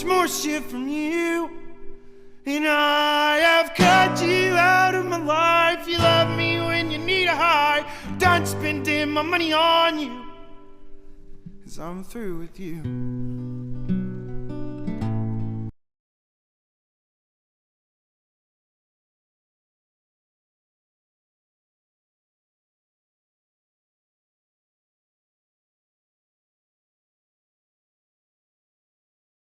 much more shit from you. And I have cut you out of my life. You love me when you need a high. Done spending my money on you, 'cause I'm through with you.